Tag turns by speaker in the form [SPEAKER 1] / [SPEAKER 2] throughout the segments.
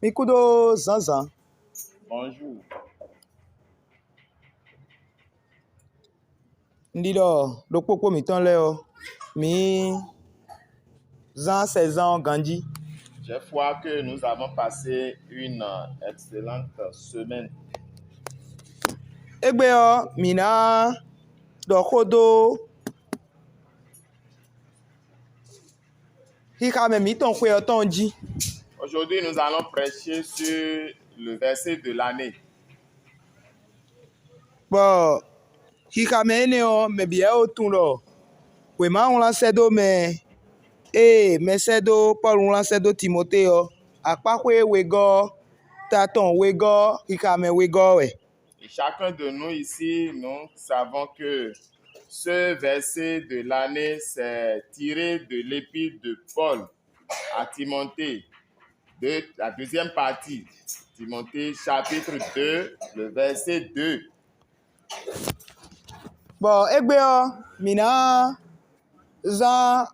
[SPEAKER 1] Mikudo Zanzan.
[SPEAKER 2] Bonjour.
[SPEAKER 1] Ndido, do popo mi ton leo. Mi Zan 16 ans Gandhi.
[SPEAKER 2] Je crois que nous avons passé une excellente semaine.
[SPEAKER 1] Egbeo mina do kodo. Hika me mi ton kwe otonji.
[SPEAKER 2] Aujourd'hui, nous allons prêcher sur le verset de l'année.
[SPEAKER 1] Bon, hika me ene o me biye otun lo. We ma on la sedo me me sedo Paul on la sedo Timothée akpakwe wego taton wego hika me wego we.
[SPEAKER 2] Et chacun de nous ici, nous savons que ce verset de l'année, c'est tiré de l'épître de Paul à Timothée, de la deuxième partie. Timothée chapitre 2, le verset 2.
[SPEAKER 1] Bon, egbeo mina Zan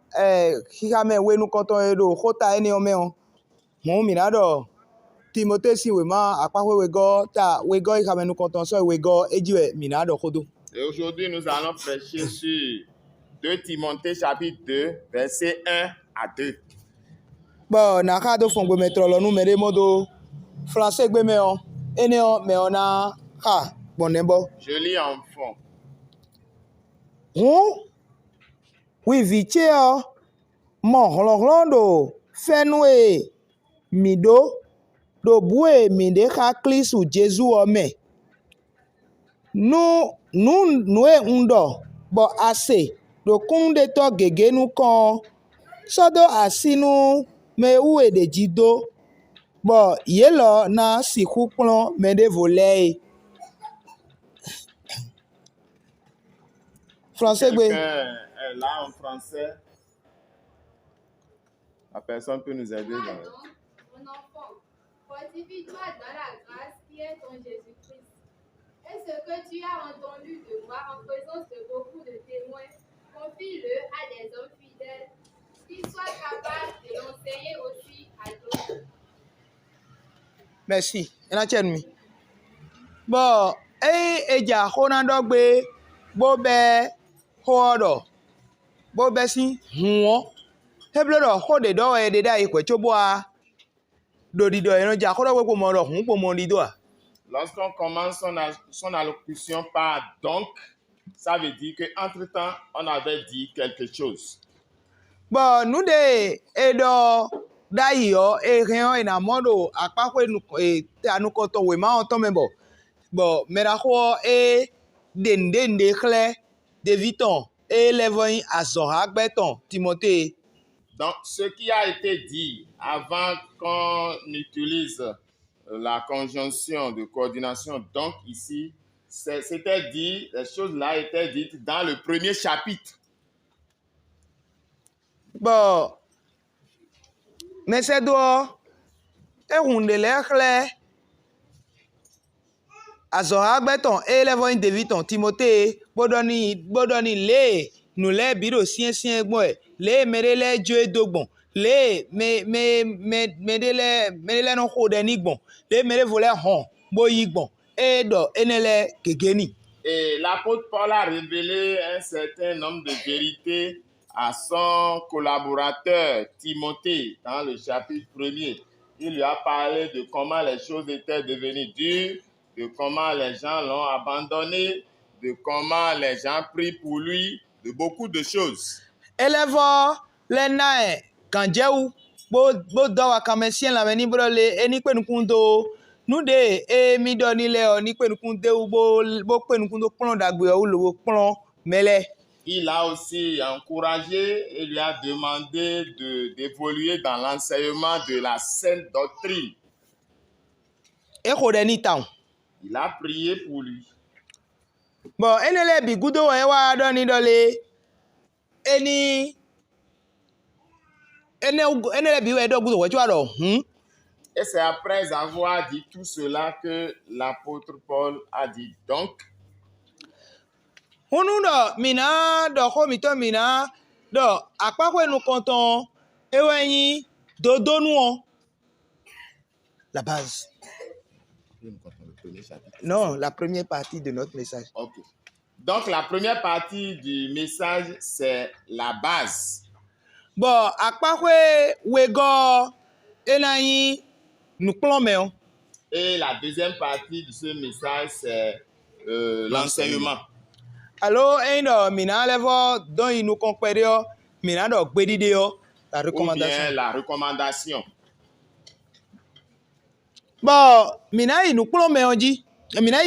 [SPEAKER 1] hika me we nu konton edo kota ene o me on. Mo mina do Timothée si we ma akpakwe wego ta wego hika me nu konton so wego ejiwe mina do kodo.
[SPEAKER 2] Et aujourd'hui, nous allons prêcher sur 2 Timothée chapitre 2, verset 1 à 2.
[SPEAKER 1] Bon, na ka do fongbe metro lo nu mere modo français gbe me on. Ene on me ona ha bonembo.
[SPEAKER 2] Je lis en fond.
[SPEAKER 1] Oui, vitie mon holonglondo fenwe mido do bue minde ka klisu Jesu ome. Nu ndo bo ase do kunde to gege nu kon sodo asinu me uwe de jido bo yelo na siku plon me de volei. Français gbe.
[SPEAKER 2] Quelqu'un est là en français. La personne peut nous aider.
[SPEAKER 3] Mon enfant, fortifie-toi dans la grâce qui est en Jésus-Christ. Et ce que tu as entendu de moi en présence de beaucoup de témoins, confie-le à des hommes fidèles qui soient capables de l'enseigner aussi à d'autres.
[SPEAKER 1] Merci. Ena chenmi. Bon, eja honando gbe bo be hodo. Bo be si huo. Heblodo hode do e de dai kwe choboa. Do di do eno ja hodo we ko mo do hun po mo di do a.
[SPEAKER 2] Lorsqu'on commence son allocution par donc, ça veut dire qu'entre-temps, on avait dit quelque chose.
[SPEAKER 1] Bon, nous de edo dai yo rien ina modo akpakwe nu te anukoto we ma on to membo. Bon, mera ho dende kle de viton levin azora gbeton Timothée.
[SPEAKER 2] Donc, ce qui a été dit avant qu'on utilise la conjonction de coordination, donc ici, c'était dit, les choses-là étaient dites dans le premier chapitre.
[SPEAKER 1] Bon, mais c'est do ehundele kle azora gbeton levin de viton Timothée bodoni le nu le biro sien gbon le mere le jo edogbon le me de le no ho de ni gbon le mere vole hon bo yi gbon do enele gegeni.
[SPEAKER 2] Et l'apôtre Paul a révélé un certain nombre de vérités à son collaborateur Timothée dans le chapitre 1er. Il lui a parlé de comment les choses étaient devenues dures, de comment les gens l'ont abandonné, de comment les gens prient pour lui, de beaucoup de choses.
[SPEAKER 1] Elevo le nae kanjeu bo do wa kamesien la meni bro le eni penukundo nu de mi do ni le o ni penukunde bo penukundo plon dagbe o lo plon mele.
[SPEAKER 2] Il a aussi encouragé et lui a demandé d'évoluer dans l'enseignement de la sainte doctrine.
[SPEAKER 1] E ko de ni taun.
[SPEAKER 2] Il a prié pour lui.
[SPEAKER 1] Bon, enele bi gudo wa do ni do le enele bi we do gudo we twa do
[SPEAKER 2] Et c'est après avoir dit tout cela que l'apôtre Paul a dit donc.
[SPEAKER 1] Hunu do mina do ko mi to mina do akpakwe nu konton ewenyi dodonu on. la base.
[SPEAKER 2] Le premier chapitre.
[SPEAKER 1] Non, la première partie de notre message.
[SPEAKER 2] Ok. Donc, la première partie du message, c'est la base.
[SPEAKER 1] Bon, akpakwe wego enayi nuklome.
[SPEAKER 2] Et la deuxième partie de ce message, c'est l'enseignement.
[SPEAKER 1] Alors, mina levo don inu konperio, mina do gbedideo, la
[SPEAKER 2] Ou
[SPEAKER 1] recommandation.
[SPEAKER 2] bien la recommandation.
[SPEAKER 1] Bon, mina yi nuklome onji, mina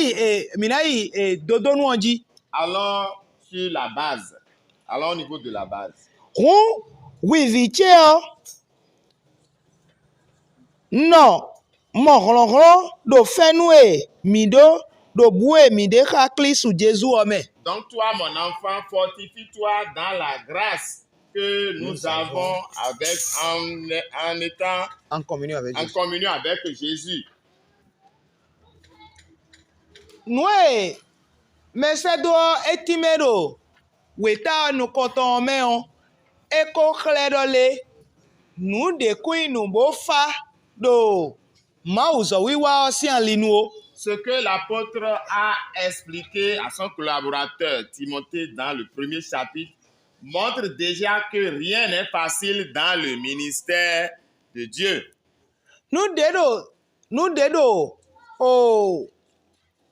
[SPEAKER 1] yi dodonu onji.
[SPEAKER 2] Allons sur la base. Allons au niveau de la base.
[SPEAKER 1] Hun wivicheo no mohlonhlo do fenue mido do bue mide kakli sous Jésus ome.
[SPEAKER 2] Donc toi, mon enfant, fortifie-toi dans la grâce que nous avons avec, en étant
[SPEAKER 1] En communion avec
[SPEAKER 2] en
[SPEAKER 1] Jésus.
[SPEAKER 2] communion avec Jésus.
[SPEAKER 1] Nous, mesedo etimero weta nu koton meon eko kledole nu de kuin nu bofa do mauzo wiwa si en linuo.
[SPEAKER 2] Ce que l'apôtre a expliqué à son collaborateur Timothée dans le premier chapitre montre déjà que rien n'est facile dans le ministère de Dieu.
[SPEAKER 1] Nu dedo oh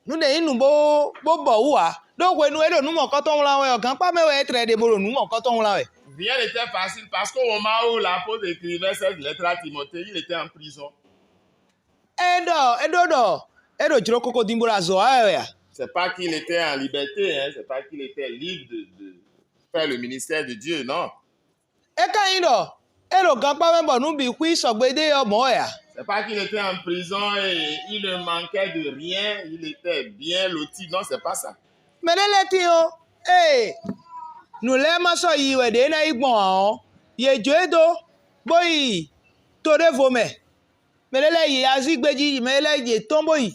[SPEAKER 1] nu de inu bo wa do we nu edo nu mo koton la we ogan pa mewe etre de boro nu mo koton la we.
[SPEAKER 2] Rien n'était facile parce qu'au moment où l'apôtre écrivait cette lettre à Timothée, il était en prison.
[SPEAKER 1] Edo jiro koko dimbora zo awe.
[SPEAKER 2] C'est pas qu'il était en liberté, hein, c'est pas qu'il était libre de faire le ministère de Dieu, non.
[SPEAKER 1] Eka indo edo gan pa membo nu bi kwi sogbede yo mo ya.
[SPEAKER 2] C'est pas qu'il était en prison et il ne manquait de rien, il était bien loti. Non, c'est pas ça.
[SPEAKER 1] Menele ti o nu le ma so yi we de na igbon awon ye joedo boyi to de vome. Menele yi azigbeji menele ye tombo yi.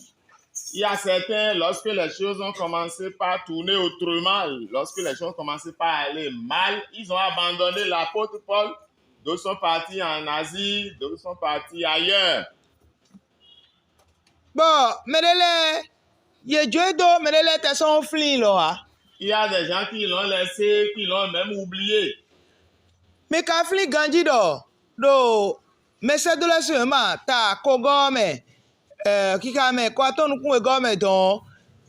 [SPEAKER 2] Il y a certains, lorsque les choses ont commencé par tourner autrement, lorsque les choses ont commencé par aller mal, ils ont abandonné l'apôtre Paul. D'autres sont partis en Asie, d'autres sont partis ailleurs.
[SPEAKER 1] Bon, menele ye joedo menele te son flin lo ha.
[SPEAKER 2] Il y a des gens qui l'ont laissé, qui l'ont même oublié.
[SPEAKER 1] Me ka flin ganji do mesedo le se ma ta kogo me kika me ko atonu kun ego me don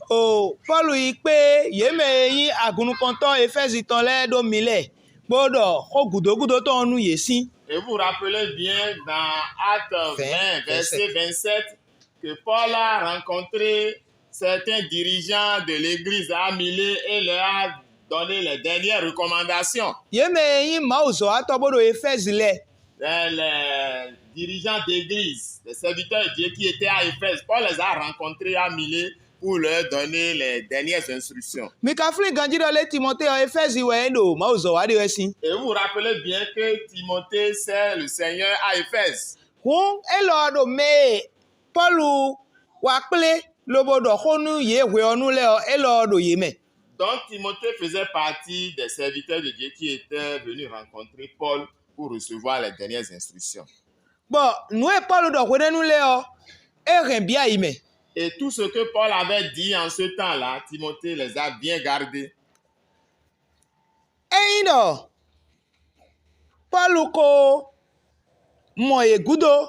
[SPEAKER 1] o Paul yi pe ye me yin agunu konton Efesi ton le do mile gbodo ko gudogudo to nu yesin.
[SPEAKER 2] Et vous vous rappelez bien dans Actes 20, verset 27, que Paul a rencontré certains dirigeants de l'église à Milet et leur a donné les dernières recommandations.
[SPEAKER 1] Ye me yin mauzo atobodo Efesi le.
[SPEAKER 2] Les dirigeants d'église, les serviteurs de Dieu qui étaient à Éphèse, Paul les a rencontrés à Milet pour leur donner les dernières instructions.
[SPEAKER 1] Mi ka flin ganji do le Timothée o Efesi we ndo mauzo wa de wesin.
[SPEAKER 2] Et vous vous rappelez bien que Timothée sert le Seigneur à Éphèse.
[SPEAKER 1] Hun elo do me Paul wa ple lobodo honu ye we onu le o elo do ye me.
[SPEAKER 2] Donc Timothée faisait partie des serviteurs de Dieu qui étaient venus rencontrer Paul pour recevoir les dernières instructions.
[SPEAKER 1] Bon, nous et Paul do we nu le o eren bia yi me.
[SPEAKER 2] Et tout ce que Paul avait dit en ce temps-là, Timothée les a bien gardés.
[SPEAKER 1] Eyindo Paul ko mo egudo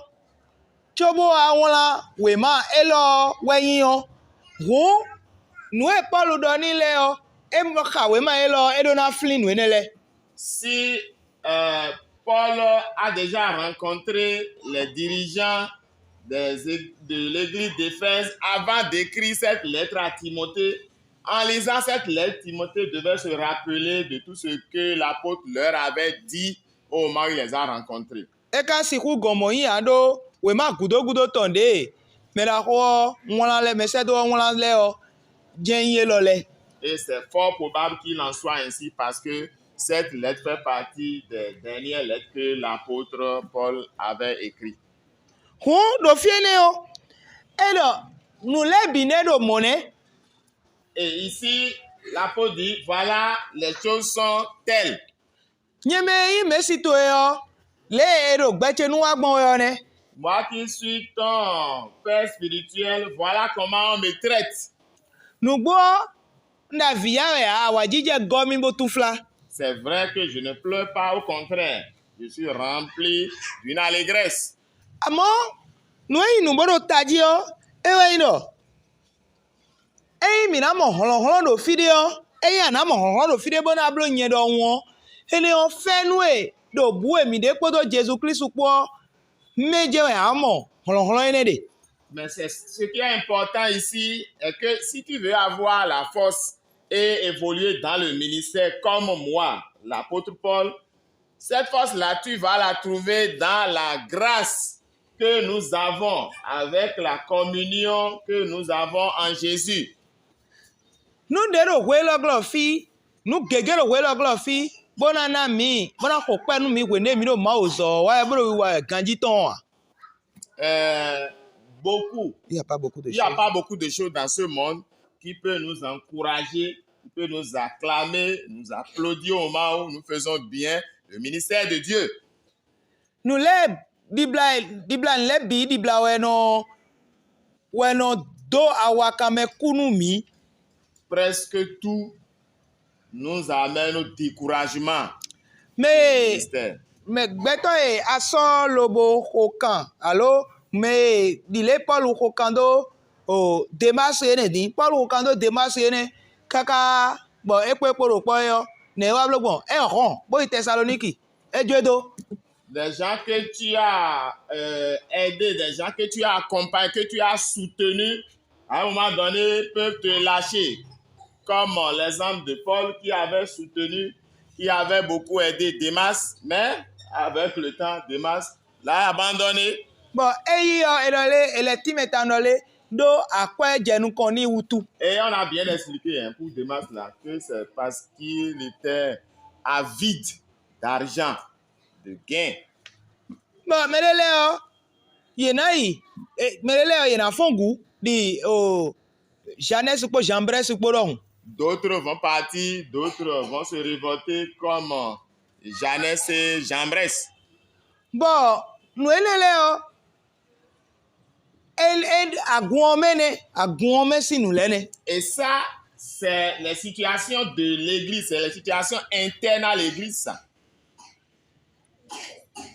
[SPEAKER 1] chobo awon we ma elo weyin o hun nu e Paul do ni le o e mo kawe ma elo edo na flin we nele.
[SPEAKER 2] Si Paul a déjà rencontré les dirigeants de l'église d'Éphèse avant d'écrire cette lettre à Timothée, en lisant cette lettre, Timothée devait se rappeler de tout ce que l'apôtre leur avait dit au moment où il les a rencontrés.
[SPEAKER 1] E ka siku gomo yin ado we ma gudogudo tonde me la ho won le me se do won le o jenye lo le.
[SPEAKER 2] Et c'est fort probable qu'il en soit ainsi parce que cette lettre fait partie des dernières lettres que l'apôtre Paul avait écrites.
[SPEAKER 1] Hun do fiene o edo nu le bine do mone.
[SPEAKER 2] Et ici, l'apôtre dit, voilà, les choses sont telles.
[SPEAKER 1] Nyeme yi me sito yo le edo gbeche nu agbon yo ne.
[SPEAKER 2] Moi qui suis ton père spirituel, voilà comment on me traite.
[SPEAKER 1] Nugbo na viyawe awajije gomi botufla.
[SPEAKER 2] C'est vrai que je ne pleure pas, au contraire. Je suis rempli d'une allégresse.
[SPEAKER 1] Amo nuei nuboro tajio ewe ino. Eyi mina mo holon do fideo. Eyi ana mo holon do fideo bona blo nyen do won. Ene on fe nue do bu emi de poto Jésus Christ po. Meje we amo holon ene de.
[SPEAKER 2] Mais ce qui est important ici est que si tu veux avoir la force et évoluer dans le ministère comme moi, l'apôtre Paul, cette force-là, tu vas la trouver dans la grâce que nous avons avec la communion que nous avons en Jésus.
[SPEAKER 1] Nu de do hwelo glofi, nu gege do hwelo glofi, bona na mi, bona ko pe nu mi we ne mi do ma ozo, wa e bro wa ganji ton wa.
[SPEAKER 2] Beaucoup.
[SPEAKER 1] Il y a pas beaucoup de
[SPEAKER 2] Il n'y a pas beaucoup de choses dans ce monde qui peut nous encourager, qui peut nous acclamer, nous applaudir au moment où nous faisons bien le ministère de Dieu.
[SPEAKER 1] Nu le Bibla le bi Bibla weno do awakame kunu mi.
[SPEAKER 2] Presque tout nous amène au découragement.
[SPEAKER 1] Me
[SPEAKER 2] Ministère.
[SPEAKER 1] me gbeto e aso lobo hokan. Allo me dile Paul hokando o Demas ene din. Paul hokando Demas ene kaka bo epo ro po yo ne wa blogbon e hon bo Thessaloniki e jodo.
[SPEAKER 2] Des gens que tu as aidés, des gens que tu as accompagnés, que tu as soutenus, à un moment donné, peuvent te lâcher. Comme l'exemple de Paul qui avait soutenu, qui avait beaucoup aidé Demas, mais avec le temps, Demas l'a abandonné.
[SPEAKER 1] Bon, eyi yo edole ele timetanole do akwe jenu kon ni wutu.
[SPEAKER 2] Et on a bien expliqué hein, pour Demas là que c'est parce qu'il était avide d'argent, de gain.
[SPEAKER 1] Bon, melele yo yenayi melele yo yena fongu di o Jeannès po Jambres po dohun.
[SPEAKER 2] D'autres vont partir, d'autres vont se révolter comme Jeannès et Jambres.
[SPEAKER 1] Bon, nou elele yo aguome si nou lene.
[SPEAKER 2] Et ça, c'est les situations de l'église, c'est les situations internes à l'église, ça.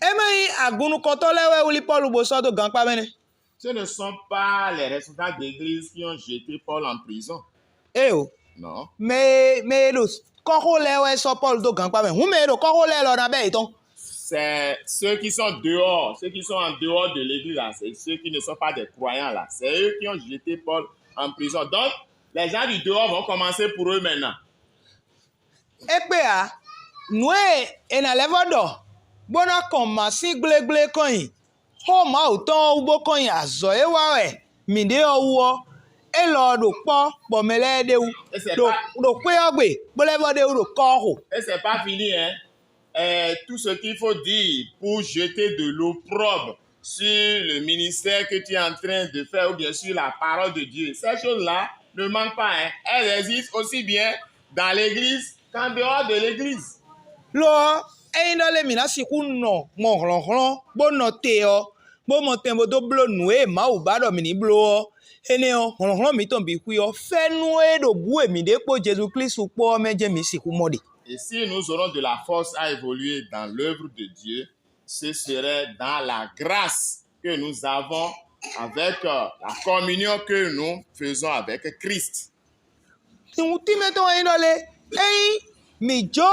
[SPEAKER 1] Emeyi agunu kotolewe uli Paul bo so do ganpa mene.
[SPEAKER 2] Ce ne sont pas les responsables d'église qui ont jeté Paul en prison.
[SPEAKER 1] Eyo,
[SPEAKER 2] Non.
[SPEAKER 1] me do koko lewe so Paul do ganpa mene. Hu me do koko le lo na be iton.
[SPEAKER 2] C'est ceux qui sont dehors, ceux qui sont en dehors de l'église, là, c'est ceux qui ne sont pas des croyants, là. C'est eux qui ont jeté Paul en prison. Donc, les gens du dehors vont commencer pour eux maintenant.
[SPEAKER 1] Ekpe a, nou ena levo do. Bona kon masi gble koyin. Ho ma uton ubo koyin azo e wa we. Minde owo. E lo do po mele de ou.
[SPEAKER 2] Et c'est
[SPEAKER 1] Do pe ogbe. Bo levo de ou do ko.
[SPEAKER 2] Et c'est pas fini, hein. Tout ce qu'il faut dire pour jeter de l'opprobre sur le ministère que tu es en train de faire ou bien sur la parole de Dieu. Ces choses-là ne manquent pas, hein. Elles existent aussi bien dans l'église qu'en dehors de l'église.
[SPEAKER 1] Lo, e ndo le mina siku no mo hlon bo no te o. Bo mo tembo do blo nou e ma ou ba do mini blo o. Ene o hlon mi ton bi ku yo. Fe nou e do bu e mi de po Jésus Christ po meje mi siku modi.
[SPEAKER 2] Et si nous aurons de la force à évoluer dans l'œuvre de Dieu, ce serait dans la grâce que nous avons avec la communion que nous faisons avec Christ.
[SPEAKER 1] Ti meto e ndo le. Ei mi jo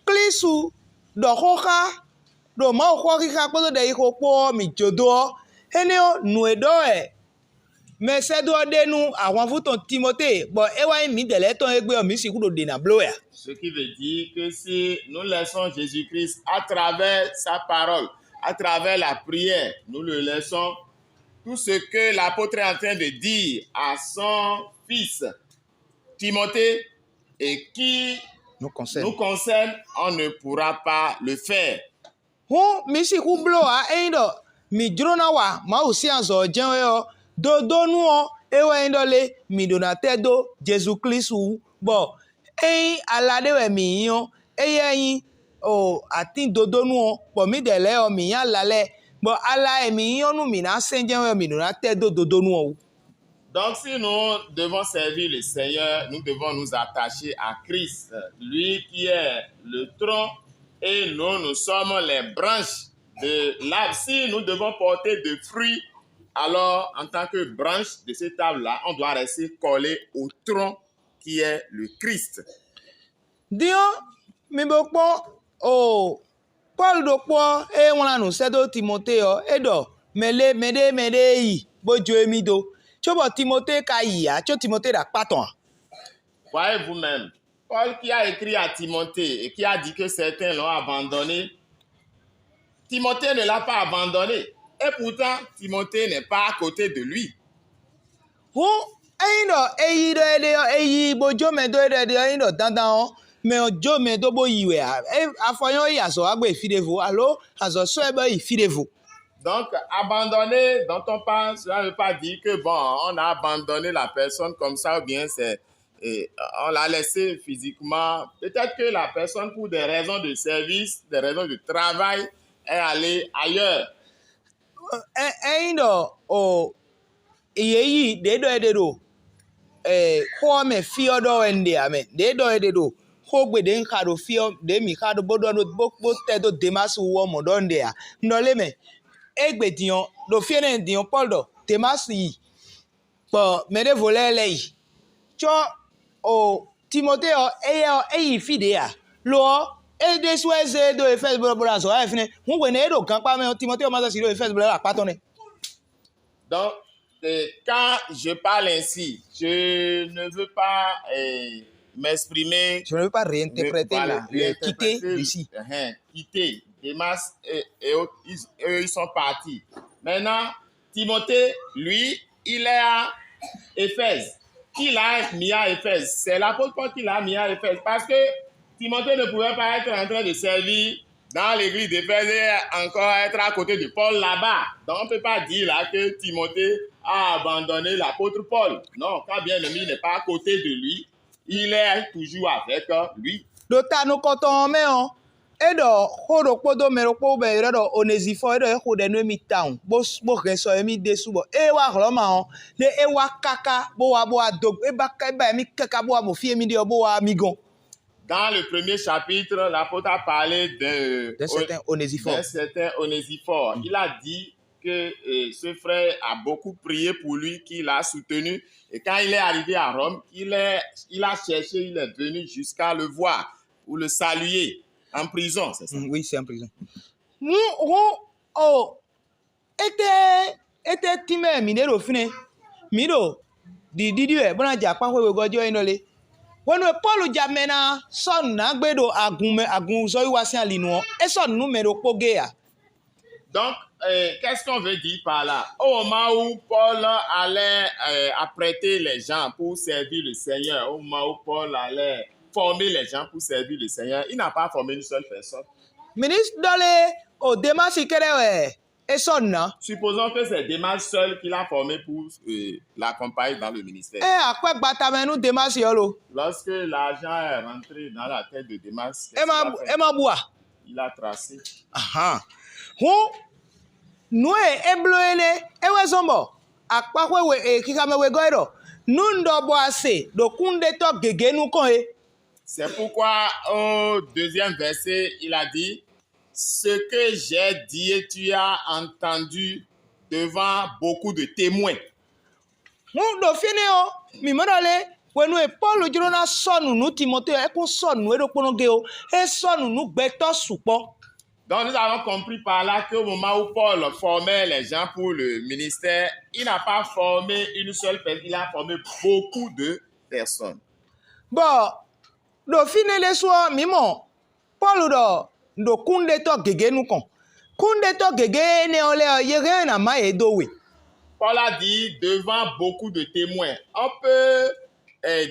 [SPEAKER 1] Christu do hoka do ma ho kika po de iko po mi jodo. Ene o nu e do e. Me se do de nu awon futon Timothée. Bon e wa mi de le ton egbe o mi siku do de na blo ya.
[SPEAKER 2] Ce qui veut dire que si nous laissons Jésus-Christ à travers sa parole, à travers la prière, nous le laissons, tout ce que l'apôtre est en train de dire à son fils Timothée et qui
[SPEAKER 1] nous concerne,
[SPEAKER 2] on ne pourra pas le faire.
[SPEAKER 1] Ho mi siku blo a endo mi drona wa ma o si anzo jen yo do nu o e wa endo le mi donate do Jésus Christ bo alade we mi yon eyin o atin dodo nu o po mi de le o mi yan lale bon ala emi yonu mina senje mi na te dodo nu o.
[SPEAKER 2] Donc, si nous devons servir le Seigneur, nous devons nous attacher à Christ, lui qui est le tronc, et nous sommes les branches de l'arbre. Si nous devons porter de fruits, alors en tant que branche de cet arbre-là, on doit rester collé au tronc qui est le Christ.
[SPEAKER 1] Dio mi bo po o Paul do po e wona no sedo Timotheo edo mede yi bojo emi do. Chobo Timothée ka yi a cho Timothée da paton.
[SPEAKER 2] Voyez vous-même, Paul qui a écrit à Timothée et qui a dit que certains l'ont abandonné, Timothée ne l'a pas abandonné. Et pourtant, Timothée n'est pas à côté de lui.
[SPEAKER 1] Hu eindo eyi do eyi bojo me do eindo dandan o me ojo me do bo yiwe a afoyan yi aso agbe fidevo allo aso so ebe yi fidevo.
[SPEAKER 2] Donc, abandonner dont on parle, cela ne veut pas dire que, bon, on a abandonné la personne comme ça, ou bien on l'a laissé physiquement. Peut-être que la personne, pour des raisons de service, des raisons de travail, est allée ailleurs.
[SPEAKER 1] Eindo o yeyi de do ko me fio do ende ame de do ko gbe de nka do fio de mi ka do bodo no bo te do Demas wo mo do ende a ndole me egbe dion do fie ne dion Paul do Demas yi po me de volele yi cho o Timothée eyi fide a lo e de sweze do Efes bro so a fine hu gbe ne do kan pa me Timothée ma so si do Efes bro apaton ne.
[SPEAKER 2] Donc, quand je parle ainsi, je ne veux pas m'exprimer.
[SPEAKER 1] Je ne veux pas réinterpréter quitter ici.
[SPEAKER 2] Quitter. Demas et autres, ils sont partis. Maintenant, Timothée, lui, il est à Éphèse. Qui l'a mis à Éphèse? C'est l'apôtre Paul qui l'a mis à Éphèse. Parce que Timothée ne pouvait pas être en train de servir dans l'église d'Éphèse et encore être à côté de Paul là-bas. Donc, on ne peut pas dire là que Timothée a abandonné l'apôtre Paul. Non, quand bien aimé n'est pas à côté de lui, il est toujours avec lui.
[SPEAKER 1] Dota no koton me on. Edo hodo podo merokpo be redo Onesifo edo ho de no mi town. Bo reso emi desu bo. E wa roma on. Le e wa kaka bo wa dog. E ba mi kaka bo mo fie mi de bo wa migon.
[SPEAKER 2] Dans le premier chapitre, l'apôtre a parlé d'un certain Onésiphore. Il a dit que ce frère a beaucoup prié pour lui, qu'il a soutenu. Et quand il est arrivé à Rome, il a cherché, il est venu jusqu'à le voir ou le saluer en prison, c'est ça?
[SPEAKER 1] Oui, c'est en prison. Était timé minero fine. Miro di bona ja pa we gojo inole. When we Paul jamena son na gbedo agun so iwa si alinu e son numero pogea.
[SPEAKER 2] Donc, qu'est-ce qu'on veut dire par là? Au moment où Paul allait apprêter les gens pour servir le Seigneur, au moment où Paul allait former les gens pour servir le Seigneur, il n'a pas formé une seule personne.
[SPEAKER 1] Ministre dole o Demas ikere e son na.
[SPEAKER 2] Supposons que c'est Demas seul qu'il a formé pour l'accompagner dans le ministère.
[SPEAKER 1] Akwe gbatamenu Demas yolo.
[SPEAKER 2] Lorsque l'argent est rentré dans la tête de Demas, il a tracé.
[SPEAKER 1] Aha. Nous ebloene ewe zombo akpakwe we kikame we goiro nundo boase do kunde to gegenu kon e.
[SPEAKER 2] C'est pourquoi au deuxième verset, il a dit ce que j'ai dit, tu as entendu devant beaucoup de témoins.
[SPEAKER 1] Do fine o mi modale wenu e Paul jona sonu nu Timothée e kun sonu e do ponoge o e sonu nu gbeto supo.
[SPEAKER 2] Donc, nous avons compris par là qu'au moment où Paul formait les gens pour le ministère, il n'a pas formé une seule personne, il a formé beaucoup de personnes.
[SPEAKER 1] Bon, do fine le so mimo, Paul do kunde to gege nu kon. Kunde to gege ne ole yere na ma edowe.
[SPEAKER 2] Paul a dit devant beaucoup de témoins. On peut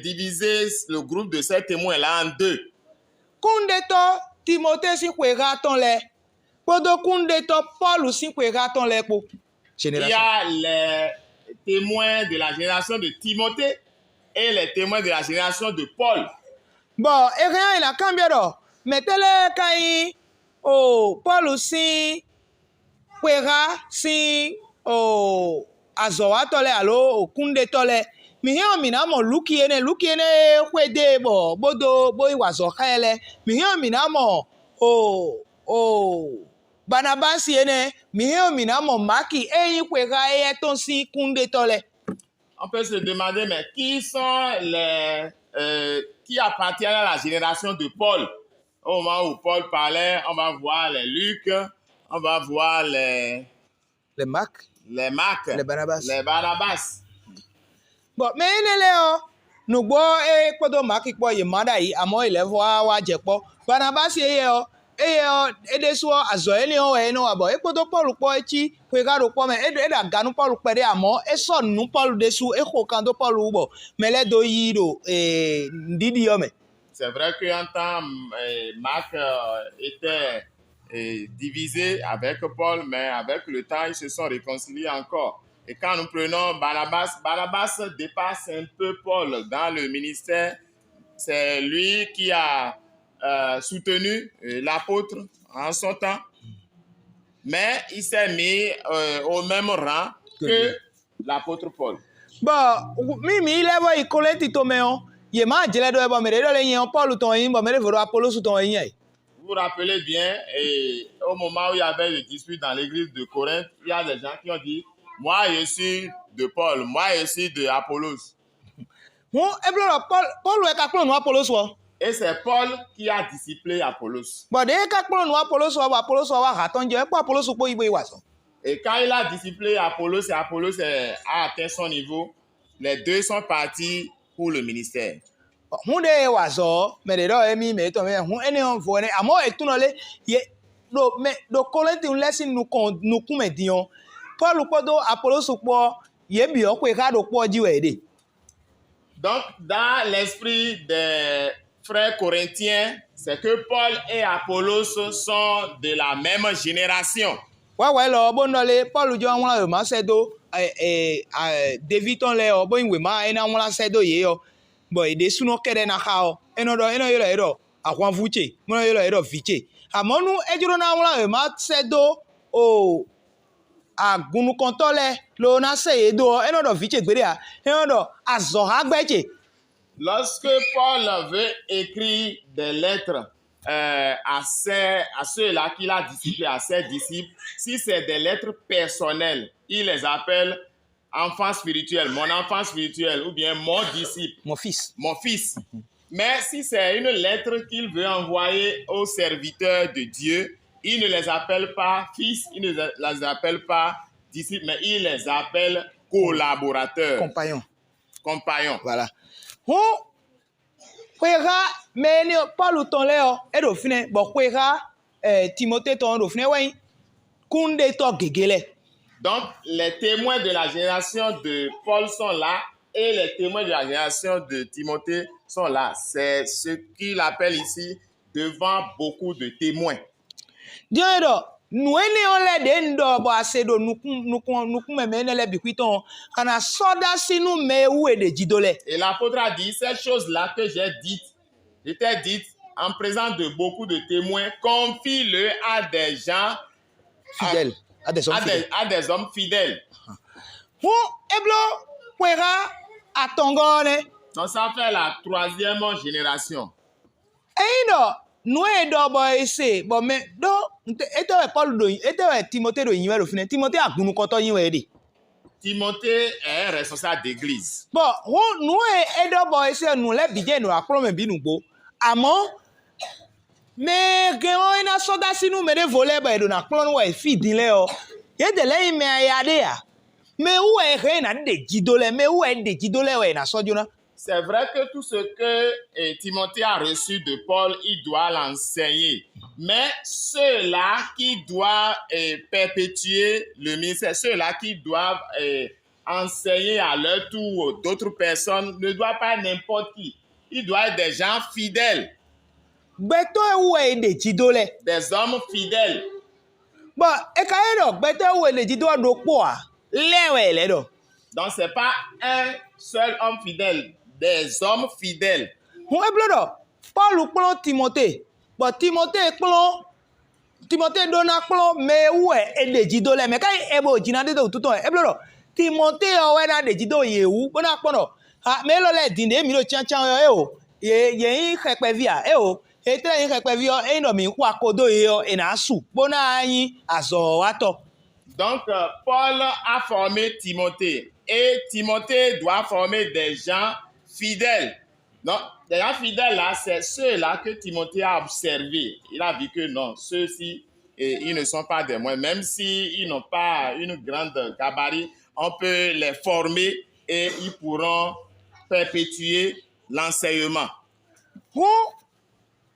[SPEAKER 2] diviser le groupe de ces témoins-là en deux.
[SPEAKER 1] Kunde to Timothée si kwera ton le. Podo kunde to Paul si kwera ton le po.
[SPEAKER 2] Il y a les témoins de la génération de Timothée et les témoins de la génération de Paul.
[SPEAKER 1] Bon, et rien il a cambié do. Mettez-le kai o Paul si kwera si o azɔwatɔ lɛ alo okundetɔ lɛ mihiã mina mɔ luki ene kwede bɔ bodo boyi wazɔ xɛ lɛ mihiã mina mɔ o Barnabasi ene mihiã mina mɔ maki eyi kwera eyɛtɔ si kundetɔ lɛ.
[SPEAKER 2] On peut se demander, mais qui sont qui appartiennent à la génération de Paul? Au moment où Paul parlait, on va voir les Luc, on va voir les
[SPEAKER 1] Marc,
[SPEAKER 2] les Barnabas.
[SPEAKER 1] Bon, mais ene lɛ nugbo ekpodo maki kpɔ yemada yi amɔ ilẹ̀ fɔ wa dze kpɔ Barnabasi eye edesu azɔ eni wɔ ene wa bɔ ekpodo Paul kpɔ etsi kwega do kpɔ mɛ eda ganu Paul kpɛ de amɔ esɔ nu Paul desu exɔ kan do Paul bɔ mɛ lɛ do yi do ndidi yɔ mɛ.
[SPEAKER 2] C'est vrai qu'un temps Marc était divisé avec Paul, mais avec le temps ils se sont réconciliés encore. Et quand nous prenons Barnabas dépasse un peu Paul dans le ministère. C'est lui qui a soutenu l'apôtre en son temps. Mais il s'est mis au même rang que l'apôtre Paul.
[SPEAKER 1] Bon, mimi ilẹ̀ bɔ ikole tito mɛ o yema jɛlɛ dɔ bɔ mɛ de dɔ le yɛn Paul tɔn yin bɔ mɛ de fɔ do Apollos tɔn yin yɛ.
[SPEAKER 2] Vous vous rappelez bien, et au moment où il y avait le dispute dans l'église de Corinthe, il y a des gens qui ont dit, moi je suis de Paul, moi je suis de Apollos.
[SPEAKER 1] Paul est kakplɔ nu Apollos wɔ.
[SPEAKER 2] Et c'est Paul qui a disciplé Apollos.
[SPEAKER 1] Bon, de kakplɔ nu Apollos wɔ Apollos wɔ wa hatɔn jɛ ekpɔ Apollos kpɔ ibo yi wa sɔn.
[SPEAKER 2] Et quand il a disciplé Apollos et Apollos a atteint son niveau, les deux sont partis pour le ministère.
[SPEAKER 1] Hun de wa zɔ mɛ de dɔ emi mɛ etɔ mɛ hun ene hɔn fɔ ne amɔ etunɔ le ye do Korinthe lɛsi nukun mɛ diɲɔ Paul kpɔ do Apollos kpɔ ye biɔ kpe ka do kpɔ dzi wɛ de.
[SPEAKER 2] Donc dans l'esprit des frères corinthiens, c'est que Paul et Apollos sont de la même génération.
[SPEAKER 1] Wa lɔ bo nɔ le Paul jɔ ŋlɔ ma sɛ do David tɔn lɛ ɔ bo yin wɛ ma ena ŋlɔ sɛ do ye yɔ. Bon, ede sunɔ kɛrɛ na xa o eno yɔlɔ yɛrɛ ahɔnvutse mɔnɔ yɔlɔ yɛrɛ vitse amɔnu edzro na ŋlɔ ema sɛ do o agunukɔntɔ lɛ lo na sɛ ye do eno dɔ vitse gbeɖea eno dɔ azɔ ha gbɛtse.
[SPEAKER 2] Lorsque Paul veut écrire des lettres à ceux-là qu'il a disciplés, à ses disciples, si c'est des lettres personnelles, il les appelle enfant spirituel, mon enfant spirituel, ou bien mon disciple.
[SPEAKER 1] Mon fils.
[SPEAKER 2] Mon fils. Mais si c'est une lettre qu'il veut envoyer aux serviteurs de Dieu, il ne les appelle pas fils, il ne les appelle pas disciples, mais il les appelle collaborateurs. Compagnons.
[SPEAKER 1] Voilà. Kwega mais ni Paul ton leo edo fine bo kwega Timothée ton do fine wen kunde to gegele.
[SPEAKER 2] Donc les témoins de la génération de Paul sont là et les témoins de la génération de Timothée sont là. C'est ce qu'il appelle ici devant beaucoup de témoins.
[SPEAKER 1] Dieu do nuene on le de ndo bo asedo nukun meme le bikuiton kana soda sinu me ou de jidole.
[SPEAKER 2] Et l'apôtre a dit ces choses-là que j'ai dites, j'étais dites en présence de beaucoup de témoins, confie-le à des gens
[SPEAKER 1] fidèles, à des hommes fidèles. Bon, eblo kwera atongone.
[SPEAKER 2] Donc ça fait la 3e génération.
[SPEAKER 1] Eido Noé do boy say but me do eto Paul do eto Timothée do yin we do fine Timothée agunu koto yin we de.
[SPEAKER 2] Timothée est responsable d'église.
[SPEAKER 1] Bon, Noé edo boy say nu le bije nu akro me bi nu gbo. Àmọ́ me gen ina soda sinu me de voler ba do na akro nu we feed le o. Ye de le me ayade ya. Me où est re na de jidole me où est de jidole we na sojuna.
[SPEAKER 2] C'est vrai que tout ce que Timothée a reçu de Paul, il doit l'enseigner. Mais ceux-là qui doivent perpétuer le ministère, ceux-là qui doivent enseigner à leur tour d'autres personnes, ne doivent pas n'importe qui. Ils doivent être des gens fidèles. Des hommes fidèles.
[SPEAKER 1] Bon,
[SPEAKER 2] donc, ce n'est pas un seul homme fidèle. Des hommes fidèles.
[SPEAKER 1] Paul plon Timothée. Bon, Timothée plon Timothée dona kplɔ mewue edeji do le me kai ebo jina de do tuto e bloro Timothée owe na deji do yewu bona kpɔnɔ ha me lo le din de mi lo chanchan yo e o ye yin xekpe via e o etre yin xekpe via e no mi ku akodo yo e na su bona yin azo wato.
[SPEAKER 2] Donc, Paul a formé Timothée et Timothée doit former des gens fidèles. Donc, les gens fidèles là, c'est ceux-là que Timothée a observés. Il a vu que non, ceux-ci, ils ne sont pas des moyens. Même s'ils n'ont pas une grande gabarit, on peut les former et ils pourront perpétuer l'enseignement.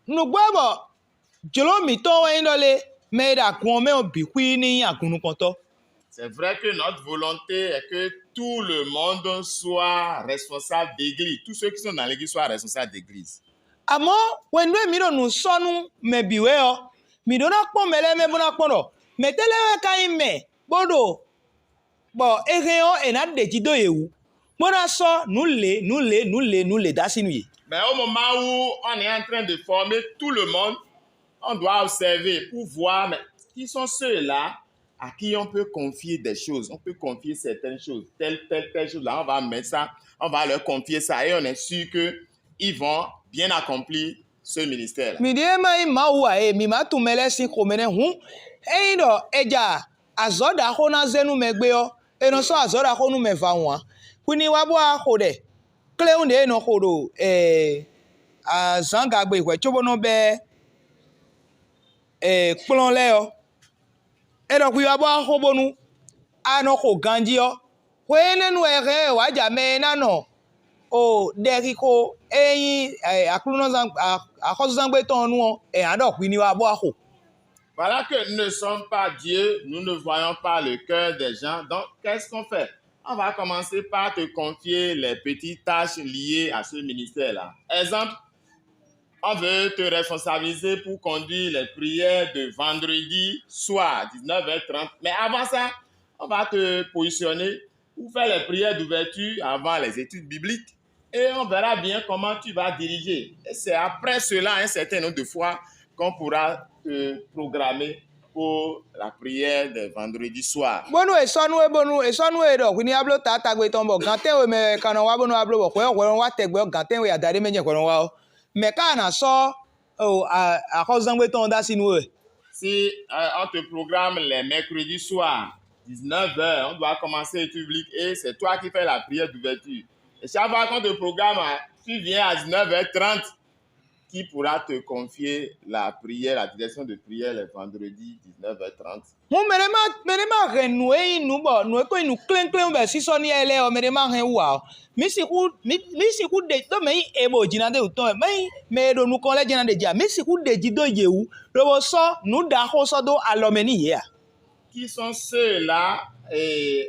[SPEAKER 1] Nous bobo jolo mi to wen dole me da kun me obi kwi ni akunu konto.
[SPEAKER 2] C'est vrai que notre volonté est que tout le monde soit responsable d'église. Tous ceux qui sont dans l'église soient responsables d'église.
[SPEAKER 1] Amo when we mi do nu sonu me biwe o mi do na pon mele me bona pon do me telewe kai me bodo bo egeon e na deji do yewu bona so nu le da sinu yi.
[SPEAKER 2] Mais au moment où on est en train de former tout le monde, on doit observer pour voir mais, qui sont ceux-là à qui on peut confier des choses. On peut confier certaines choses. Telle chose. Là, on va mettre ça, on va leur confier ça et on est sûr qu'ils vont bien accomplir ce ministère.
[SPEAKER 1] Mi de mai mawa e mi ma tu mele sin ko mene hu e do eja azoda ho na zenu megbe o e no so azoda ho nu me va won kuni wa bo a ho de kleun de no ho do azanga gbe kwe chobo no be kplon le o e do ku wa bo a ho bonu ano ko ganji o we nenu ere wa ja me na no o deriko eyin akluno zang akoso zangbe ton nu e ado ku ni wa bo a ho.
[SPEAKER 2] Voilà que nous ne sommes pas Dieu, nous ne voyons pas le cœur des gens. Donc, qu'est-ce qu'on fait? On va commencer par te confier les petites tâches liées à ce ministère-là. Exemple, on veut te responsabiliser pour conduire les prières de vendredi soir, 19h30. Mais avant ça, on va te positionner pour faire les prières d'ouverture avant les études bibliques. Et on verra bien comment tu vas diriger. Et c'est après cela, un certain nombre de fois, qu'on pourra te programmer pour la prière de vendredi soir.
[SPEAKER 1] Bonu esonu e do kuni ablo tata gbe ton bo ganten we me kana wa bonu ablo bo kwe wa tegbe ganten we adare meje kwe wa o me ka na so o akoso gbe ton da sinu e.
[SPEAKER 2] Si on te programme les mercredis soirs, 19h, on doit commencer l'étude biblique et c'est toi qui fais la prière d'ouverture. Et chaque fois qu'on te programme, tu viens à 19h30, qui pourra te confier la prière, la direction de prière les vendredis 19h30.
[SPEAKER 1] Mo merema renu e nu bo nu ko nu klen be si so ni ele o merema hen wa mi si ku de to me ebo jina de to me do nu ko le jina de ja mi si ku de ji do yewu lo so nu da ho so do alomeni here.
[SPEAKER 2] Qui sont ceux-là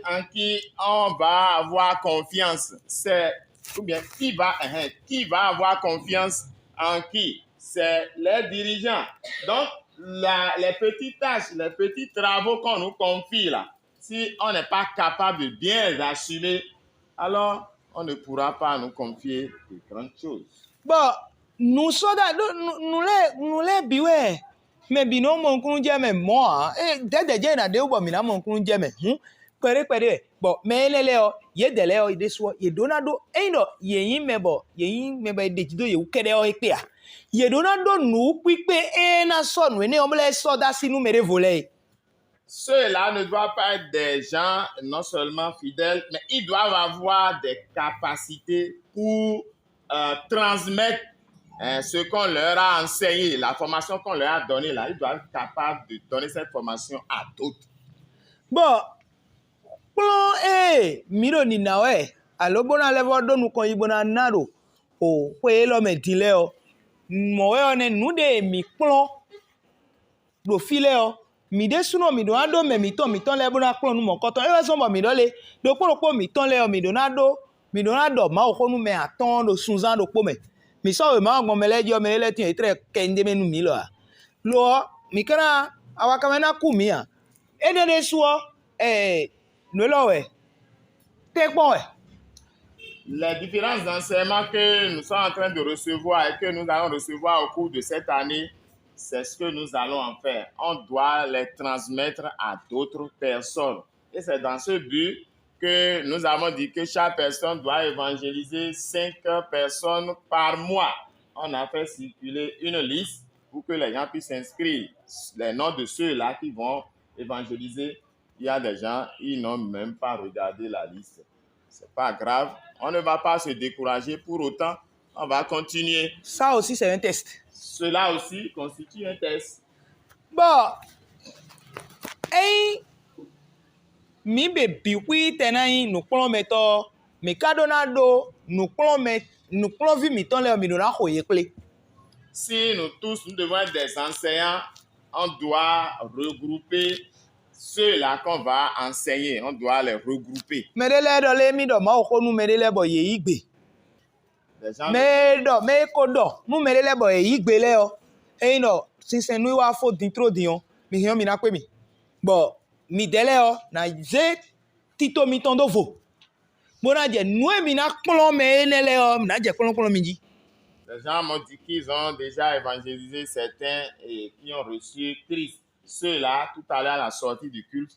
[SPEAKER 2] en qui on va avoir confiance? C'est ou bien qui va avoir confiance en qui? C'est les dirigeants. Donc, les petites tâches, les petits travaux qu'on nous confie là, si on n'est pas capable de bien les assumer, alors on ne pourra pas nous confier de grandes choses.
[SPEAKER 1] Bon, nous sommes nous les biwe. Mais bino mon kunu jeme mo de je na de bo mi na mon kunu jeme pere bo me lele o ye dele o de so ye donado eno ye yin mebo de jido ye ukede o ipe a ye donado nu pipe na so nu ne o mle so da sinu mere volé.
[SPEAKER 2] Ceux-là ne doivent pas être des gens non seulement fidèles, mais ils doivent avoir des capacités pour transmettre ce qu'on leur a enseigné, la formation qu'on leur a donnée là, ils doivent être capables de donner cette formation à d'autres.
[SPEAKER 1] Bon, plan miro ni nawe, alo bona levo do nu kon ibona nado o pe lo me dile o mo we one nu de mi plan do file o mi de suno mi do ado me mi ton le bona plan nu mo koton e so mo mi do le do po mi ton le o mi do nado ma o ko nu me aton do sunzan do po me mi so ma ngon mele jo mele tin etre kende menu mi lo mi kana awaka mena kumia e de suo no lo we te pon we.
[SPEAKER 2] Les différents enseignements que nous sommes en train de recevoir et que nous allons recevoir au cours de cette année c'est ce que nous allons en faire. On doit les transmettre à d'autres personnes. Et c'est dans ce but que nous avons dit que chaque personne doit évangéliser 5 personnes par mois. On a fait circuler une liste pour que les gens puissent s'inscrire les noms de ceux-là qui vont évangéliser. Il y a des gens, ils n'ont même pas regardé la liste. C'est pas grave. On ne va pas se décourager. Pour autant, on va continuer.
[SPEAKER 1] Ça aussi, c'est un test.
[SPEAKER 2] Cela aussi constitue un test.
[SPEAKER 1] Bon, mi be biwi tenayi nukplɔ metɔ mi ka ɖo na ɖo nukplɔvi mitɔ le mi ɖo na xɔ ye kple.
[SPEAKER 2] Si nous tous, nous devons être des enseignants, on doit regrouper ceux-là qu'on va enseigner. On doit les regrouper.
[SPEAKER 1] Me ɖe lɛ ɖɔ le mi ɖɔ mawo xɔ nu me ɖe lɛ bɔ ye yi gbe.
[SPEAKER 2] Des gens
[SPEAKER 1] Me ko ɖɔ nu me ɖe lɛ bɔ ye yi gbe lɛ yɔ. Eyi nɔ sisan nu wa fo di tro di yɔ mi hiã mi na kpe mi. Bɔn mi ɖe lɛ yɔ na ze tito mi tɔn do vo. Bona dze nue mi na kplɔ me ne lɛ yɔ mi na dze kplɔ mi dzi.
[SPEAKER 2] les gens m'ont dit qu'ils ont déjà évangélisé certains et qui ont reçu Christ. Ceux-là, tout à l'heure à la sortie du culte,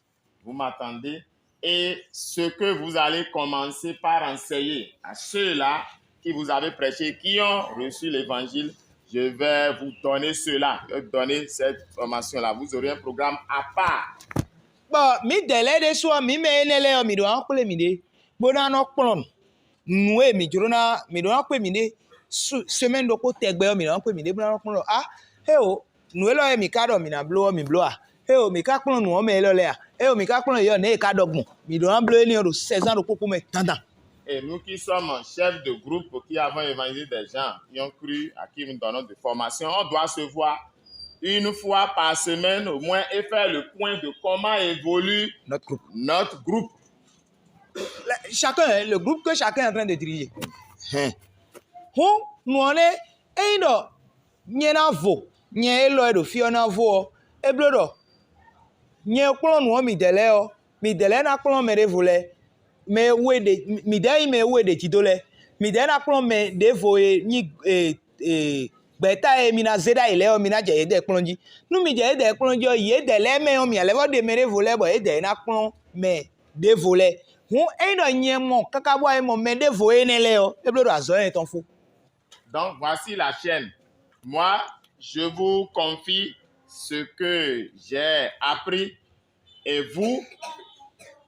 [SPEAKER 2] vous m'attendez. Et ce que vous allez commencer par enseigner à ceux-là qui vous avez prêché, qui ont reçu l'évangile, je vais vous donner cela, donner cette formation-là. Vous aurez un programme à part.
[SPEAKER 1] Bon, mi dele de so mi me ne le mi do an kple mi de. Bona no kplon. Nue mi juro na mi do an kpe mi de. Semaine do ko tegbe mi do an kpe mi de bona no kplon. Ah, he o, nue lo mi ka do mi na blo mi blo a. He o mi ka kplon nu o me lo le a. He o mi ka kplon yo ne ka dogbon. Mi do an blo ni o do 16 ans do koko me tantan.
[SPEAKER 2] Et nous qui sommes chefs de groupe, qui avons évangélisé des gens, qui ont cru, à qui nous donnons des formations, on doit se voir une fois par semaine au moins et faire le point de comment évolue notre groupe.
[SPEAKER 1] Chacun, le groupe que chacun est en train de diriger. Hon, nous on est, et non, n'y en a vo, n'y a élo de fi on a vo, et blodo. N'y a quoi nous mi délai na quoi me révolé, mais où est de, mi délai me où est de titole, mi délai na quoi me dévoé ni beta e mina zeda ile o mina je de klonji nu mi je de klonji o ye de le me o mi ale vo de mere volé bo e de na klon me de volé hu e do yen mo kaka bo e mo me de vo e ne le o e blo do azo en ton fou.
[SPEAKER 2] Donc voici la chaîne. Moi, je vous confie ce que j'ai appris et vous,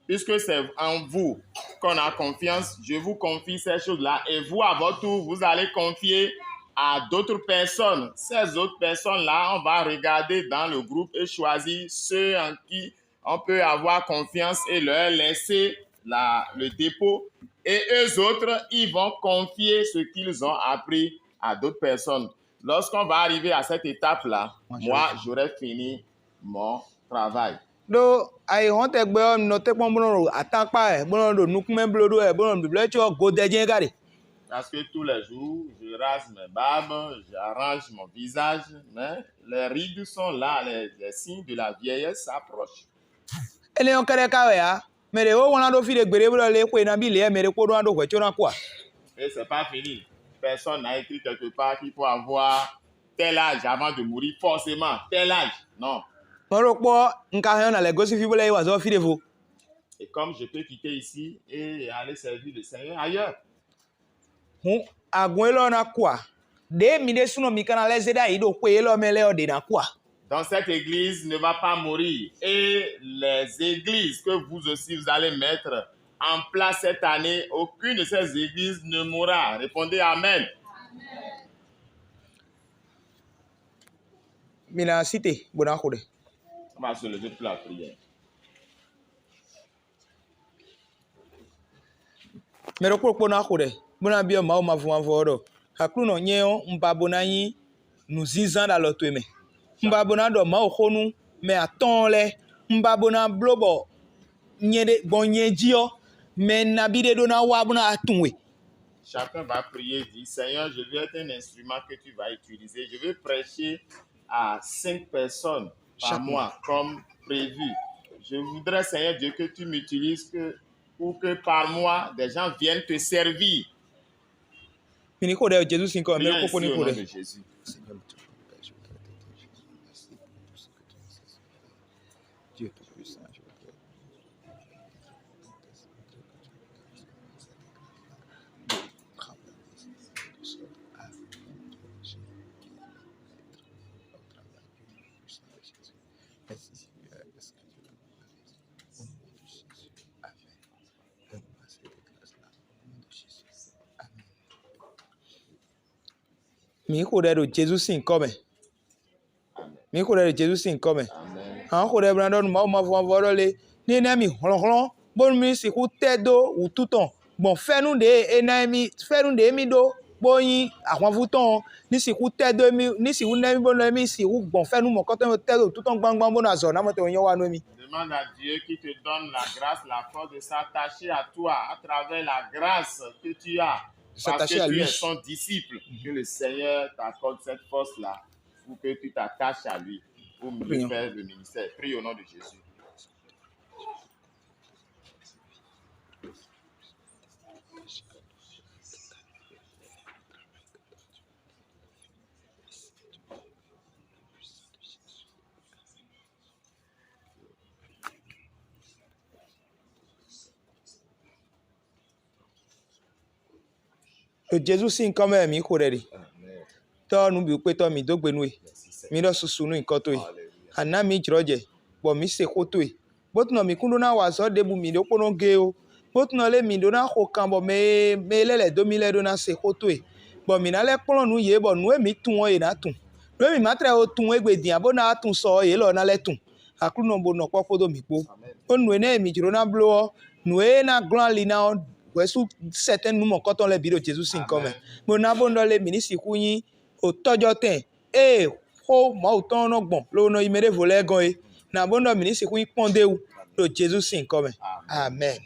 [SPEAKER 2] puisque c'est en vous qu'on a confiance, je vous confie ces choses-là et vous à votre tour, vous allez confier à d'autres personnes. Ces autres personnes-là, on va regarder dans le groupe et choisir ceux en qui on peut avoir confiance et leur laisser le dépôt. Et eux autres, ils vont confier ce qu'ils ont appris à d'autres personnes. Lorsqu'on va arriver à cette étape-là, moi, j'aurai fini mon travail.
[SPEAKER 1] Do ai honte gbe no te pon bono atanpa e bono do nukume blodo e bono bible cho go dejen gare.
[SPEAKER 2] Parce que tous les jours, je rase mes barbes, j'arrange mon visage, mais les rides sont là, les signes de la vieillesse s'approchent.
[SPEAKER 1] Ele on kere ka we a, mere o wona do fi de gbere blo le ko na bi le mere ko do ando ko chona kwa.
[SPEAKER 2] Et c'est pas fini. Personne n'a écrit quelque part qu'il faut avoir tel âge avant de mourir, forcément, tel âge. Non.
[SPEAKER 1] Moro po nka he na le gosi fi bole wa zo fi de vo.
[SPEAKER 2] Et comme je peux quitter ici et aller servir le Seigneur ailleurs.
[SPEAKER 1] Hu agun elo na kwa. De mi de suno mi kana le zeda ido ko elo mele o de na kwa.
[SPEAKER 2] Donc cette église ne va pas mourir. Et les églises que vous aussi vous allez mettre en place cette année, aucune de ces églises ne mourra. Répondez Amen.
[SPEAKER 3] Amen.
[SPEAKER 1] Mina cité bona khode.
[SPEAKER 2] On va se lever pour la prière.
[SPEAKER 1] Mero ko na khode. Bona bi o ma o ma fu do. Hakru no nyen mba bona yin nous 10 ans dans l'autre mais. Mba bona do ma o khonu mais attends le mba bona blobo nyede bon nyenjio mais nabide do na wa bona atunwe.
[SPEAKER 2] Chacun va prier, dit Seigneur, je veux être un instrument que tu vas utiliser. Je veux prêcher à 5 personnes par mois comme prévu. Je voudrais, Seigneur Dieu, que tu m'utilises pour que par mois, des gens viennent te servir.
[SPEAKER 1] Mini ko de Jésus sin ko me ko
[SPEAKER 2] Viens
[SPEAKER 1] ko ni
[SPEAKER 2] ici au
[SPEAKER 1] ko
[SPEAKER 2] nom
[SPEAKER 1] de.
[SPEAKER 2] de Jésus.
[SPEAKER 1] mi ko de do Jesus sin come
[SPEAKER 2] Amen.
[SPEAKER 1] mi ko de Jesus sin come
[SPEAKER 2] Amen.
[SPEAKER 1] an ko de brando ma fo le ni na mi hlon bon mi si ku tedo ututon bon fenu de enami fenu de mi do boyin àwọn futon ni si ku tedo mi ni si ku na mi bon mi si ku bon fenu mo ko tedo ututon gbangban bon azo na mo te yan wa no mi.
[SPEAKER 2] Demande à Dieu qui te donne la grâce, la force de s'attacher à toi à travers la grâce que tu as. Parce
[SPEAKER 1] S'attacher
[SPEAKER 2] que
[SPEAKER 1] à
[SPEAKER 2] tu
[SPEAKER 1] lui.
[SPEAKER 2] es son disciple. Que le Seigneur t'accorde cette force-là pour que tu t'attaches à lui, pour mieux
[SPEAKER 1] Prions.
[SPEAKER 2] faire le ministère. Prie au nom de Jésus.
[SPEAKER 1] Le Jesus sin come mi ko de
[SPEAKER 2] Amen.
[SPEAKER 1] to nu bi pe to mi do gbenu e
[SPEAKER 2] Merci, Seigneur.
[SPEAKER 1] mi do susu nu nkan to e
[SPEAKER 2] Alléluia.
[SPEAKER 1] ana mi jroje bo mi se ko to e bo tun mi kun do na wa so de bu mi do pono ge o bo tun le mi do na ko kan bo me le 2000 do na se ko to e bo mi na le pon nu ye bo nu e mi tun o e na tun nu e mi ma tre o tun egbe din abo na tun so e lo na le tun akru no bo no popo do mi po
[SPEAKER 2] Amen.
[SPEAKER 1] o nu e na mi jro na blo nu e na grand li na wesu certain nu mo koton le bi do Jesus sin come
[SPEAKER 2] Amen.
[SPEAKER 1] mo na bo ndo le mi ni siku yin o tojo ten e ho mo o ton no gbon lo no imere vo le gan e na bo ndo mi ni siku yin pon de u do Jesus sin come
[SPEAKER 2] Amen.
[SPEAKER 1] amen.